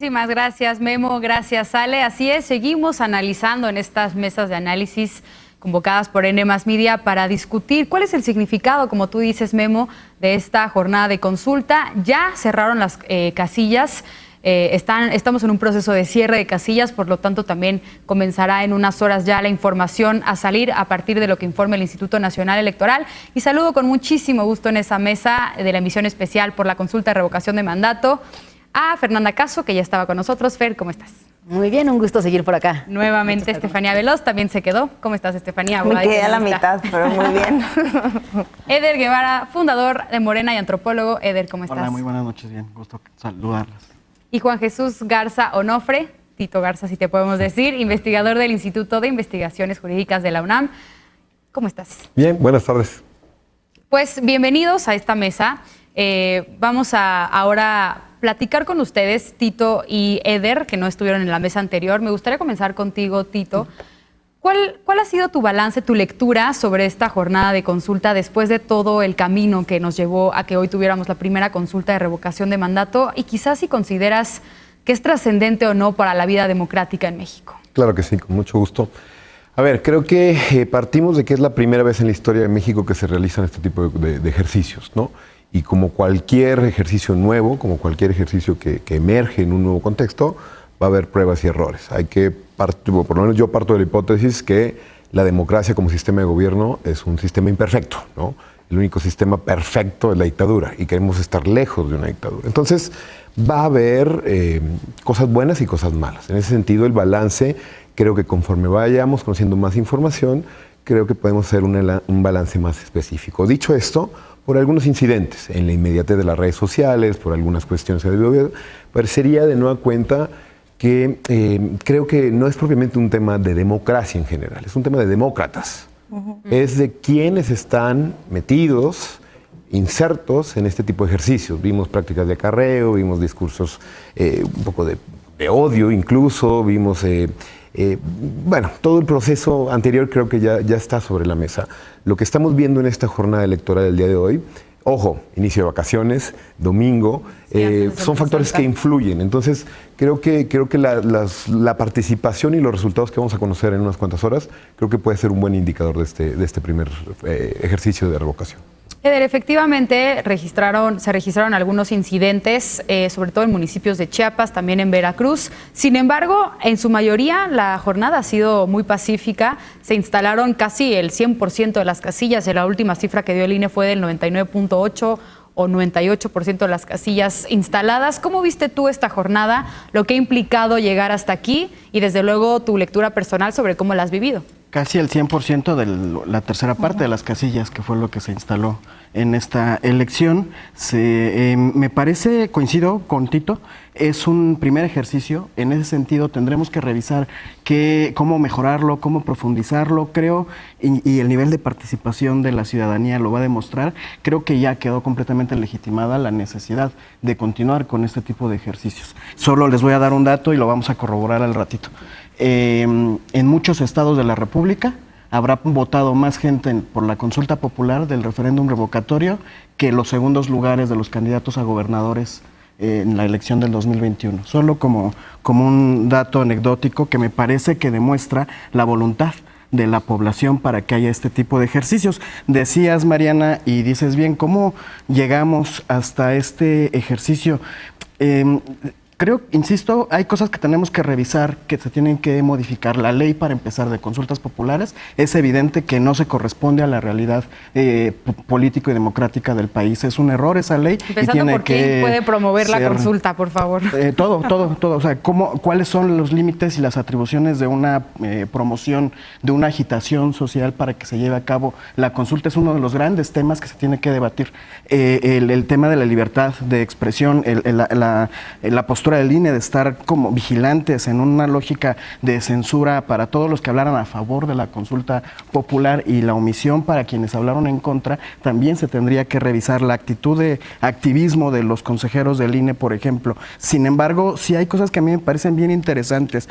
Muchísimas gracias, Memo. Gracias, Ale. Así es, seguimos analizando en estas mesas de análisis convocadas por N+ Media para discutir cuál es el significado, como tú dices, Memo, de esta jornada de consulta. Ya cerraron las casillas. Estamos en un proceso de cierre de casillas, por lo tanto también comenzará en unas horas ya la información a salir a partir de lo que informe el Instituto Nacional Electoral. Y saludo con muchísimo gusto en esa mesa de la emisión especial por la consulta de revocación de mandato a Fernanda Caso, que ya estaba con nosotros. Fer, ¿cómo estás? Muy bien, un gusto seguir por acá. Nuevamente Estefanía Veloz también se quedó. ¿Cómo estás, Estefanía? Me quedé a la mitad, pero muy bien. Eder Guevara, fundador de Morena y antropólogo. Eder, ¿cómo estás? Hola, muy buenas noches, bien, gusto saludarlas. Y Juan Jesús Garza Onofre, Tito Garza, si te podemos decir, investigador del Instituto de Investigaciones Jurídicas de la UNAM. ¿Cómo estás? Bien, buenas tardes. Pues bienvenidos a esta mesa. Vamos a ahora platicar con ustedes, Tito y Eder, que no estuvieron en la mesa anterior. Me gustaría comenzar contigo, Tito. ¿Cuál ha sido tu balance, tu lectura sobre esta jornada de consulta después de todo el camino que nos llevó a que hoy tuviéramos la primera consulta de revocación de mandato? Y quizás si consideras que es trascendente o no para la vida democrática en México. Claro que sí, con mucho gusto. A ver, creo que partimos de que es la primera vez en la historia de México que se realizan este tipo de ejercicios, ¿no? Y como cualquier ejercicio nuevo, como cualquier ejercicio que emerge en un nuevo contexto, va a haber pruebas y errores. Hay que, por lo menos yo parto de la hipótesis que la democracia como sistema de gobierno es un sistema imperfecto, ¿no? El único sistema perfecto es la dictadura y queremos estar lejos de una dictadura. Entonces va a haber cosas buenas y cosas malas. En ese sentido, el balance, creo que conforme vayamos conociendo más información, creo que podemos hacer un balance más específico. Dicho esto, por algunos incidentes en la inmediatez de las redes sociales, por algunas cuestiones que debió, parecería de nueva cuenta que creo que no es propiamente un tema de democracia en general, es un tema de demócratas. Es de quienes están metidos, insertos en este tipo de ejercicios. Vimos prácticas de acarreo, vimos discursos un poco de odio incluso, vimos... bueno, todo el proceso anterior creo que ya está sobre la mesa. Lo que estamos viendo en esta jornada electoral del día de hoy, ojo, inicio de vacaciones, domingo, son factores que influyen. Entonces, creo que la participación y los resultados que vamos a conocer en unas cuantas horas, creo que puede ser un buen indicador de este primer ejercicio de revocación. Eder, efectivamente se registraron algunos incidentes, sobre todo en municipios de Chiapas, también en Veracruz. Sin embargo, en su mayoría la jornada ha sido muy pacífica. Se instalaron casi el 100% de las casillas. La última cifra que dio el INE fue del 99.8 o 98% de las casillas instaladas. ¿Cómo viste tú esta jornada, lo que ha implicado llegar hasta aquí y desde luego tu lectura personal sobre cómo la has vivido? Casi el 100% de la tercera parte de las casillas, que fue lo que se instaló en esta elección. Me parece, coincido con Tito, es un primer ejercicio. En ese sentido tendremos que revisar cómo mejorarlo, cómo profundizarlo, creo, y el nivel de participación de la ciudadanía lo va a demostrar. Creo que ya quedó completamente legitimada la necesidad de continuar con este tipo de ejercicios. Solo les voy a dar un dato y lo vamos a corroborar al ratito. En muchos estados de la República habrá votado más gente por la consulta popular del referéndum revocatorio que los segundos lugares de los candidatos a gobernadores en la elección del 2021. Solo como un dato anecdótico que me parece que demuestra la voluntad de la población para que haya este tipo de ejercicios. Decías, Mariana, y dices bien, ¿cómo llegamos hasta este ejercicio? Creo, insisto, hay cosas que tenemos que revisar, que se tienen que modificar. La ley, para empezar, de consultas populares, es evidente que no se corresponde a la realidad político y democrática del país. Es un error esa ley. Empezando y tiene por quién puede promover la consulta, por favor. Todo. O sea, ¿cuáles son los límites y las atribuciones de una promoción, de una agitación social para que se lleve a cabo la consulta? Es uno de los grandes temas que se tiene que debatir. El tema de la libertad de expresión, la postura del INE de estar como vigilantes en una lógica de censura para todos los que hablaran a favor de la consulta popular y la omisión para quienes hablaron en contra, también se tendría que revisar la actitud de activismo de los consejeros del INE, por ejemplo. Sin embargo, sí hay cosas que a mí me parecen bien interesantes.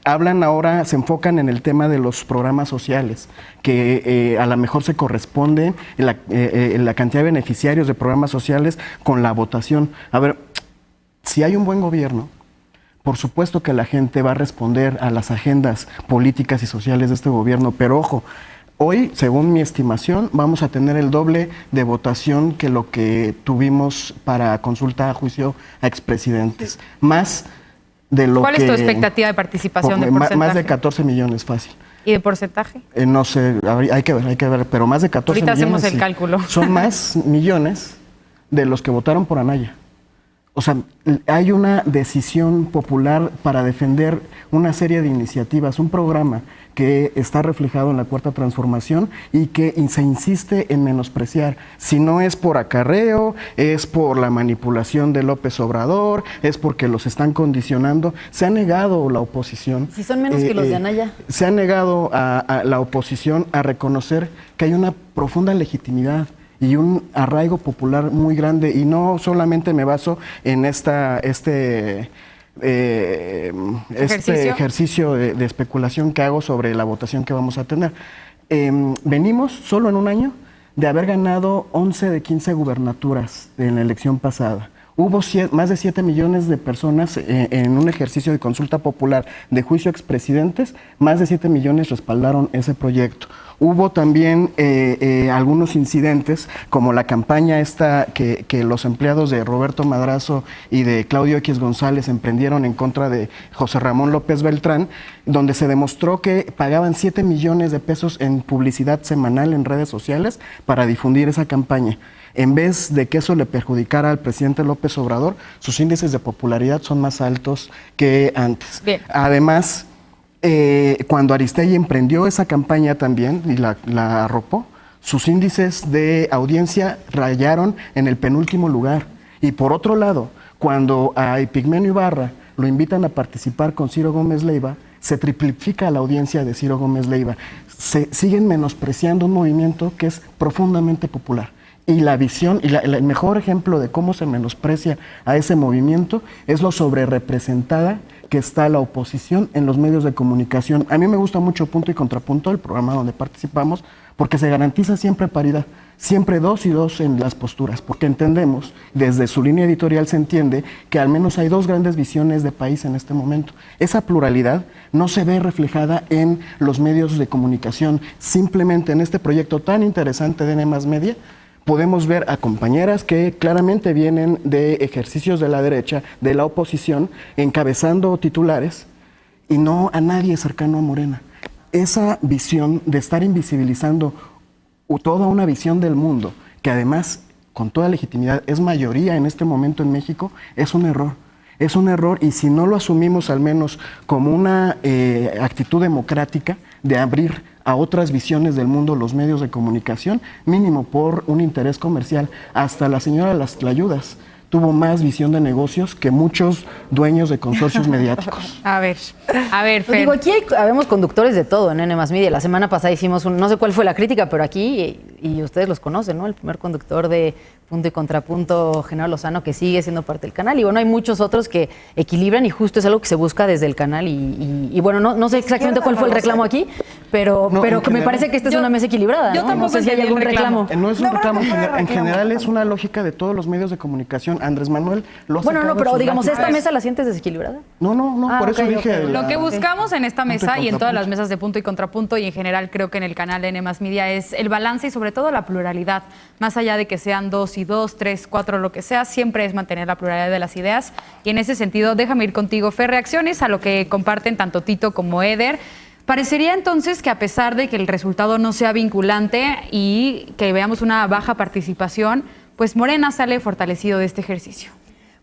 Hablan ahora, se enfocan en el tema de los programas sociales, que a lo mejor se corresponde la cantidad de beneficiarios de programas sociales con la votación. A ver, si hay un buen gobierno, Por supuesto que la gente va a responder a las agendas políticas y sociales de este gobierno, pero ojo, hoy, según mi estimación, vamos a tener el doble de votación que lo que tuvimos para consulta a juicio a expresidentes. Más de lo que... ¿Cuál es tu expectativa de participación de porcentaje? Más de 14 millones, fácil. ¿Y de porcentaje? No sé, hay que ver, pero más de 14 Ahorita millones. hacemos el cálculo. Son más millones de los que votaron por Anaya. O sea, hay una decisión popular para defender una serie de iniciativas, un programa que está reflejado en la Cuarta Transformación y que se insiste en menospreciar. Si no es por acarreo, es por la manipulación de López Obrador, es porque los están condicionando. Se ha negado la oposición. Si son menos que los de Anaya. Se ha negado a la oposición a reconocer que hay una profunda legitimidad y un arraigo popular muy grande, y no solamente me baso en este ejercicio de especulación que hago sobre la votación que vamos a tener. Venimos solo en un año de haber ganado 11 de 15 gubernaturas en la elección pasada. Hubo más de 7 millones de personas en un ejercicio de consulta popular de juicio a expresidentes, más de 7 millones respaldaron ese proyecto. Hubo también algunos incidentes, como la campaña esta que los empleados de Roberto Madrazo y de Claudio X González emprendieron en contra de José Ramón López Beltrán, donde se demostró que pagaban 7 millones de pesos en publicidad semanal en redes sociales para difundir esa campaña. En vez de que eso le perjudicara al presidente López Obrador, sus índices de popularidad son más altos que antes. Bien. Además, cuando Aristegui emprendió esa campaña también y la arropó, sus índices de audiencia rayaron en el penúltimo lugar. Y por otro lado, cuando a Epigmenio Ibarra lo invitan a participar con Ciro Gómez Leiva, se triplifica la audiencia de Ciro Gómez Leiva. Se siguen menospreciando un movimiento que es profundamente popular. Y la visión, y el mejor ejemplo de cómo se menosprecia a ese movimiento es lo sobrerepresentada que está la oposición en los medios de comunicación. A mí me gusta mucho Punto y Contrapunto, el programa donde participamos, porque se garantiza siempre paridad, siempre 2 y 2 en las posturas, porque entendemos, desde su línea editorial se entiende que al menos hay 2 grandes visiones de país en este momento. Esa pluralidad no se ve reflejada en los medios de comunicación. Simplemente en este proyecto tan interesante de N+ Media, podemos ver a compañeras que claramente vienen de ejercicios de la derecha, de la oposición, encabezando titulares, y no a nadie cercano a Morena. Esa visión de estar invisibilizando toda una visión del mundo, que además, con toda legitimidad, es mayoría en este momento en México, es un error. Es un error, y si no lo asumimos al menos como una actitud democrática de abrir a otras visiones del mundo los medios de comunicación, mínimo por un interés comercial. Hasta la señora Las Tlayudas tuvo más visión de negocios que muchos dueños de consorcios mediáticos. A ver, Fer. Digo, aquí habemos conductores de todo en N+ Media. La semana pasada hicimos no sé cuál fue la crítica, pero aquí, y ustedes los conocen, ¿no? El primer conductor de Punto y Contrapunto, Genaro Lozano, que sigue siendo parte del canal. Y bueno, hay muchos otros que equilibran, y justo es algo que se busca desde el canal. Y bueno, no sé exactamente cuál fue el reclamo aquí, pero que me parece que esta es una mesa equilibrada, yo ¿no? tampoco No sé si hay algún reclamo. No es un reclamo, en general es una lógica de todos los medios de comunicación. Andrés Manuel lo ha Bueno, sacado no, pero sus digamos, gráficas. ¿esta mesa la sientes desequilibrada? No, por eso ok, dije... ok. Lo que buscamos en esta Punto y mesa y en todas Contrapunto. las mesas de Punto y Contrapunto, y en general creo que en el canal de N+ Media, es el balance y sobre todo la pluralidad. Más allá de que sean 2 y 2, 3, 4, lo que sea, siempre es mantener la pluralidad de las ideas. Y en ese sentido, déjame ir contigo, Fer, reacciones a lo que comparten tanto Tito como Eder. Parecería entonces que, a pesar de que el resultado no sea vinculante y que veamos una baja participación, pues Morena sale fortalecido de este ejercicio.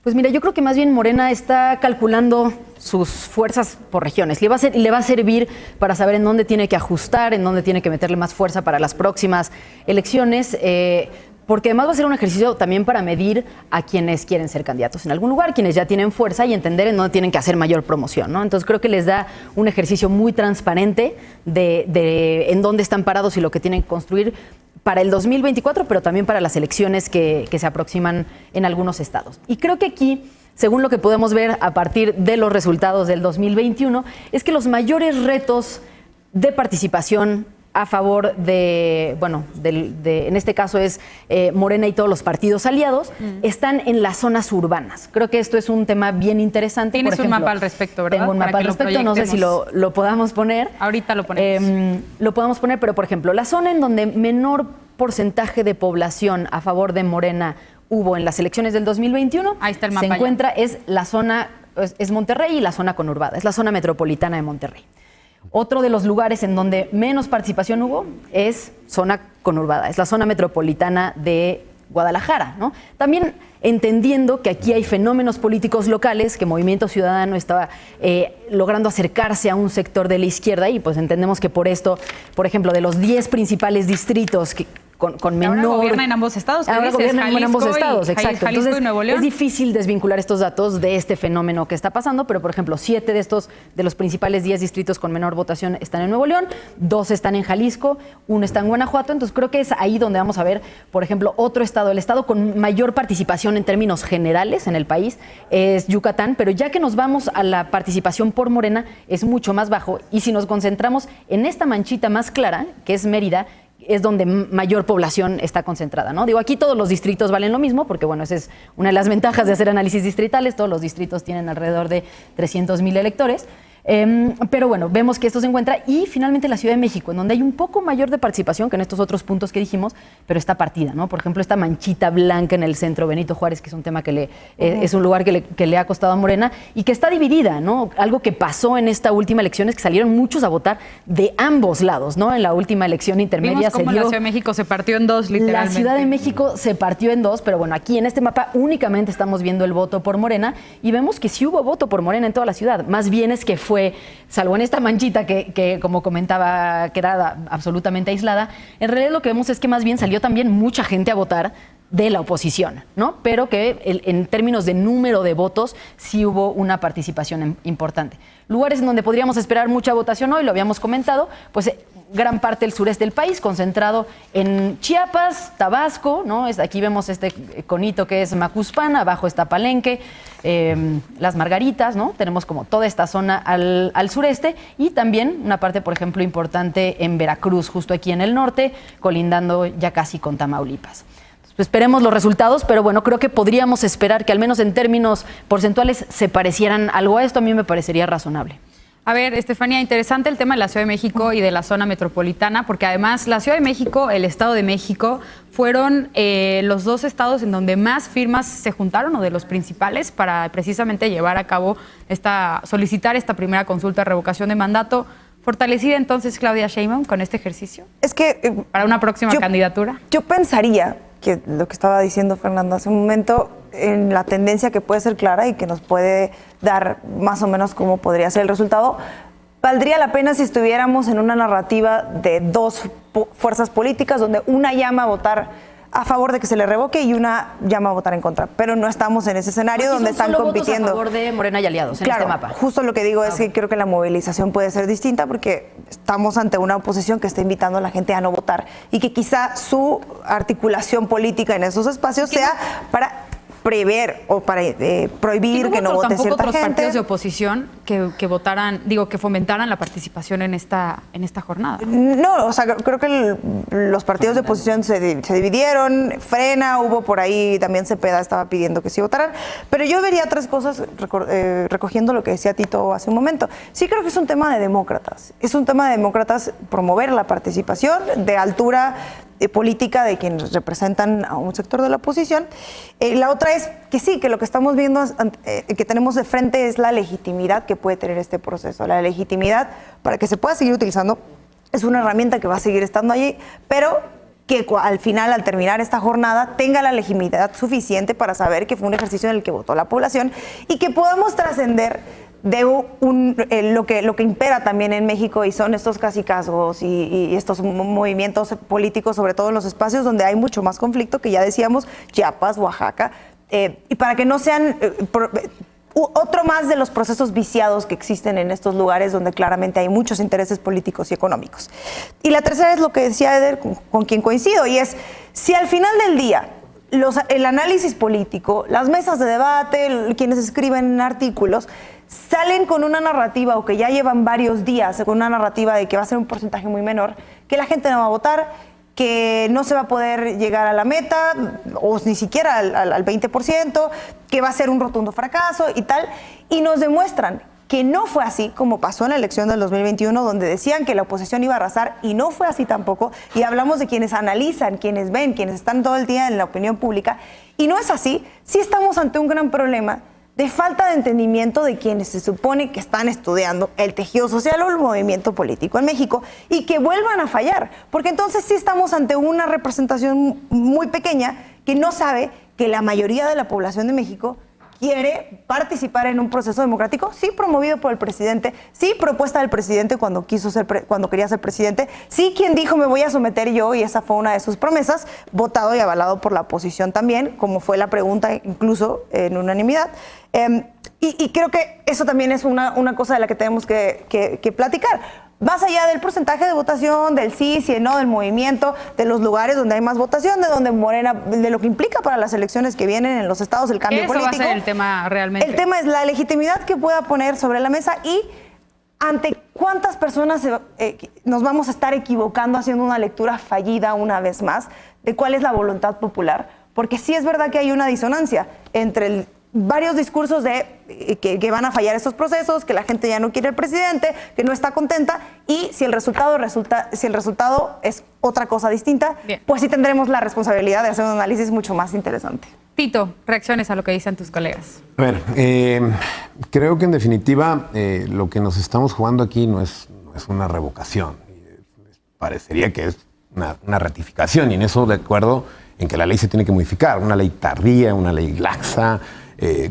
Pues mira, yo creo que más bien Morena está calculando sus fuerzas por regiones. Le va a servir para saber en dónde tiene que ajustar, en dónde tiene que meterle más fuerza para las próximas elecciones, porque además va a ser un ejercicio también para medir a quienes quieren ser candidatos en algún lugar, quienes ya tienen fuerza, y entender en dónde tienen que hacer mayor promoción, ¿no? Entonces creo que les da un ejercicio muy transparente de en dónde están parados y lo que tienen que construir para el 2024, pero también para las elecciones que se aproximan en algunos estados. Y creo que aquí, según lo que podemos ver a partir de los resultados del 2021, es que los mayores retos de participación a favor de, bueno, en este caso es Morena y todos los partidos aliados, están en las zonas urbanas. Creo que esto es un tema bien interesante. Tienes por ejemplo, un mapa al respecto, ¿verdad? Tengo un mapa al respecto, no sé si lo podamos poner. Ahorita lo ponemos. Lo podemos poner, pero por ejemplo, la zona en donde menor porcentaje de población a favor de Morena hubo en las elecciones del 2021, ahí está el mapa se encuentra, es la zona, es Monterrey y la zona conurbada, es la zona metropolitana de Monterrey. Otro de los lugares en donde menos participación hubo es zona conurbada, es la zona metropolitana de Guadalajara, ¿no? También entendiendo que aquí hay fenómenos políticos locales, que Movimiento Ciudadano estaba logrando acercarse a un sector de la izquierda y pues entendemos que por esto, por ejemplo, de los 10 principales distritos que con menor... Ahora gobierna en ambos estados. Ahora gobierna en ambos estados, exacto. Jalisco Entonces, y Nuevo León. es difícil desvincular estos datos de este fenómeno que está pasando, pero por ejemplo, 7 de los principales 10 distritos con menor votación están en Nuevo León, 2 están en Jalisco, 1 está en Guanajuato. Entonces creo que es ahí donde vamos a ver, por ejemplo, otro estado, el estado con mayor participación en términos generales en el país es Yucatán, pero ya que nos vamos a la participación por Morena es mucho más bajo, y si nos concentramos en esta manchita más clara, que es Mérida, es donde mayor población está concentrada, ¿no? Digo, aquí todos los distritos valen lo mismo, porque bueno, esa es una de las ventajas de hacer análisis distritales, todos los distritos tienen alrededor de 300,000 electores. Pero bueno, vemos que esto se encuentra, y finalmente la Ciudad de México, en donde hay un poco mayor de participación que en estos otros puntos que dijimos, pero está partida, ¿no? Por ejemplo, esta manchita blanca en el centro, Benito Juárez, que es un tema que es un lugar que le ha costado a Morena y que está dividida, ¿no? Algo que pasó en esta última elección es que salieron muchos a votar de ambos lados, ¿no? En la última elección intermedia Vimos cómo la Ciudad de México se partió en dos, literalmente. La Ciudad de México se partió en dos, pero bueno, aquí en este mapa únicamente estamos viendo el voto por Morena y vemos que sí hubo voto por Morena en toda la ciudad. Más bien es que fue, salvo en esta manchita que como comentaba, queda absolutamente aislada, en realidad lo que vemos es que más bien salió también mucha gente a votar de la oposición, ¿no? Pero que en términos de número de votos sí hubo una participación importante. Lugares en donde podríamos esperar mucha votación hoy, lo habíamos comentado, pues gran parte del sureste del país, concentrado en Chiapas, Tabasco, ¿no? Aquí vemos este conito que es Macuspana, abajo está Palenque, Las Margaritas, ¿no? Tenemos como toda esta zona al sureste, y también una parte, por ejemplo, importante en Veracruz, justo aquí en el norte, colindando ya casi con Tamaulipas. Pues esperemos los resultados, pero bueno, creo que podríamos esperar que al menos en términos porcentuales se parecieran algo a esto. A mí me parecería razonable. A ver, Estefanía, interesante el tema de la Ciudad de México y de la zona metropolitana, porque además la Ciudad de México, el Estado de México, fueron los dos estados en donde más firmas se juntaron, o de los principales, para precisamente llevar a cabo solicitar esta primera consulta de revocación de mandato. ¿Fortalecida entonces Claudia Sheinbaum con este ejercicio? Es que... ¿Para una próxima candidatura? Yo pensaría que lo que estaba diciendo Fernando hace un momento, en la tendencia que puede ser clara y que nos puede dar más o menos cómo podría ser el resultado, valdría la pena si estuviéramos en una narrativa de dos fuerzas políticas, donde una llama a votar a favor de que se le revoque y una llama a votar en contra. Pero no estamos en ese escenario donde están solo compitiendo. Votos a favor de Morena y aliados en Claro, este mapa. justo lo que digo es que creo que la movilización puede ser distinta, porque estamos ante una oposición que está invitando a la gente a no votar, y que quizá su articulación política en esos espacios sea para prever o para prohibir que no vote cierta otros gente. Partidos de oposición que votaran, que fomentaran la participación en esta jornada. No, o sea, creo que los partidos de oposición se dividieron, Frena, hubo por ahí, también Cepeda estaba pidiendo que sí votaran, pero yo vería tres cosas recogiendo lo que decía Tito hace un momento. Sí creo que es un tema de demócratas, promover la participación de altura política de quienes representan a un sector de la oposición. La otra es que sí, que lo que estamos viendo, que tenemos de frente, es la legitimidad que puede tener este proceso. La legitimidad para que se pueda seguir utilizando es una herramienta que va a seguir estando allí, pero que al final, al terminar esta jornada, tenga la legitimidad suficiente para saber que fue un ejercicio en el que votó la población, y que podamos trascender de lo que impera también en México, y son estos cacicazgos y estos movimientos políticos, sobre todo en los espacios donde hay mucho más conflicto, que ya decíamos, Chiapas, Oaxaca, y para que no sean otro más de los procesos viciados que existen en estos lugares donde claramente hay muchos intereses políticos y económicos. Y la tercera es lo que decía Eder, con quien coincido, y es, si al final del día el análisis político, las mesas de debate, quienes escriben artículos, salen con una narrativa, o que ya llevan varios días con una narrativa de que va a ser un porcentaje muy menor, que la gente no va a votar, que no se va a poder llegar a la meta, o ni siquiera al 20%, que va a ser un rotundo fracaso y tal, y nos demuestran que no fue así, como pasó en la elección del 2021, donde decían que la oposición iba a arrasar, y no fue así tampoco, y hablamos de quienes analizan, quienes ven, quienes están todo el día en la opinión pública, y no es así. Sí estamos ante un gran problema de falta de entendimiento de quienes se supone que están estudiando el tejido social o el movimiento político en México, y que vuelvan a fallar, porque entonces sí estamos ante una representación muy pequeña que no sabe que la mayoría de la población de México quiere participar en un proceso democrático, sí promovido por el presidente, sí propuesta del presidente cuando quería ser presidente, sí quien dijo me voy a someter yo, y esa fue una de sus promesas, votado y avalado por la oposición también, como fue la pregunta incluso en unanimidad. Y creo que eso también es una cosa de la que tenemos que platicar. Más allá del porcentaje de votación, del sí, sí, no, del movimiento, de los lugares donde hay más votación, de donde Morena, de lo que implica para las elecciones que vienen en los estados el cambio político. Eso va a ser el tema realmente. El tema es la legitimidad que pueda poner sobre la mesa y ante cuántas personas nos vamos a estar equivocando haciendo una lectura fallida una vez más de cuál es la voluntad popular. Porque sí es verdad que hay una disonancia entre varios discursos de que van a fallar estos procesos, que la gente ya no quiere al presidente, que no está contenta, y si el resultado es otra cosa distinta, bien, pues sí tendremos la responsabilidad de hacer un análisis mucho más interesante. Tito, reacciones a lo que dicen tus colegas. A ver, creo que en definitiva lo que nos estamos jugando aquí no es una revocación. Parecería que es una ratificación, y en eso de acuerdo en que la ley se tiene que modificar, una ley tardía, una ley laxa,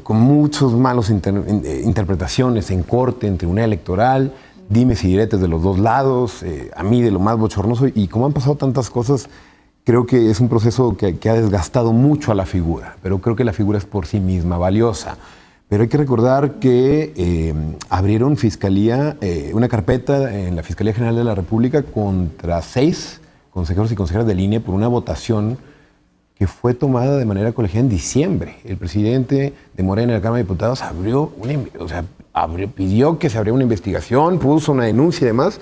con muchos malos interpretaciones en corte, en tribunal electoral, dimes y diretes de los dos lados, a mí de lo más bochornoso, y como han pasado tantas cosas, creo que es un proceso que ha desgastado mucho a la figura, pero creo que la figura es por sí misma valiosa. Pero hay que recordar que abrieron fiscalía, una carpeta en la Fiscalía General de la República contra 6 consejeros y consejeras del INE por una votación que fue tomada de manera colegiada en diciembre. El presidente de Morena en la Cámara de Diputados pidió que se abriera una investigación, puso una denuncia y demás,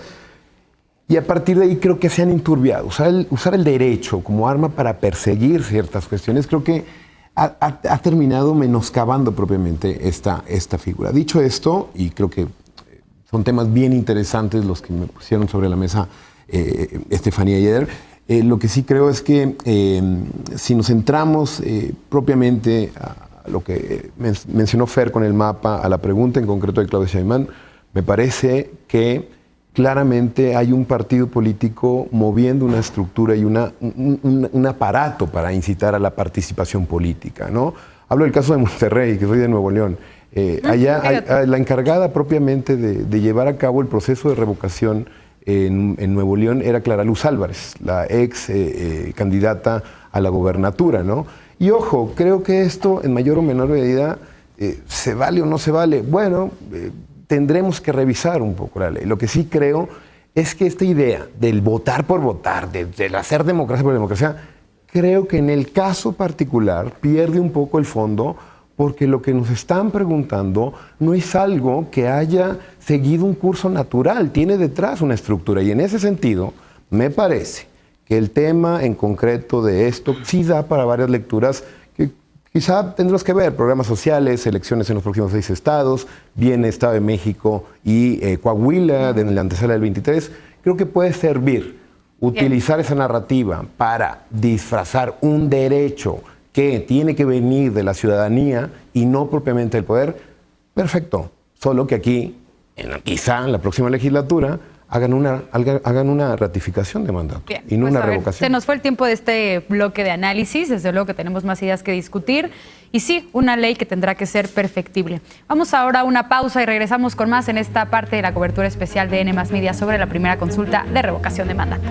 y a partir de ahí creo que se han enturbiado. Usar el derecho como arma para perseguir ciertas cuestiones, creo que ha terminado menoscabando propiamente esta figura. Dicho esto, y creo que son temas bien interesantes los que me pusieron sobre la mesa Estefanía y Eder, lo que sí creo es que si nos centramos propiamente a lo que mencionó Fer con el mapa, a la pregunta en concreto de Claudia Sheinbaum, me parece que claramente hay un partido político moviendo una estructura y un aparato para incitar a la participación política, ¿no? Hablo del caso de Monterrey, que soy de Nuevo León. Allá la encargada propiamente de llevar a cabo el proceso de revocación en Nuevo León era Clara Luz Álvarez, la ex candidata a la gobernatura, ¿no? Y ojo, creo que esto en mayor o menor medida ¿se vale o no se vale? Bueno, tendremos que revisar un poco la ley. Lo que sí creo es que esta idea del votar por votar, del hacer democracia por democracia, creo que en el caso particular pierde un poco el fondo, porque lo que nos están preguntando no es algo que haya seguido un curso natural, tiene detrás una estructura. Y en ese sentido, me parece que el tema en concreto de esto sí da para varias lecturas que quizá tendremos que ver: programas sociales, elecciones en los próximos 6 estados, viene Estado de México y Coahuila en la antesala del 23. Creo que puede servir utilizar esa narrativa para disfrazar un derecho que tiene que venir de la ciudadanía y no propiamente del poder. Perfecto, solo que aquí, quizá en la próxima legislatura, hagan una ratificación de mandato. Bien, y no pues una revocación. Se nos fue el tiempo de este bloque de análisis, desde luego que tenemos más ideas que discutir, y sí, una ley que tendrá que ser perfectible. Vamos ahora a una pausa y regresamos con más en esta parte de la cobertura especial de N+ Media sobre la primera consulta de revocación de mandato.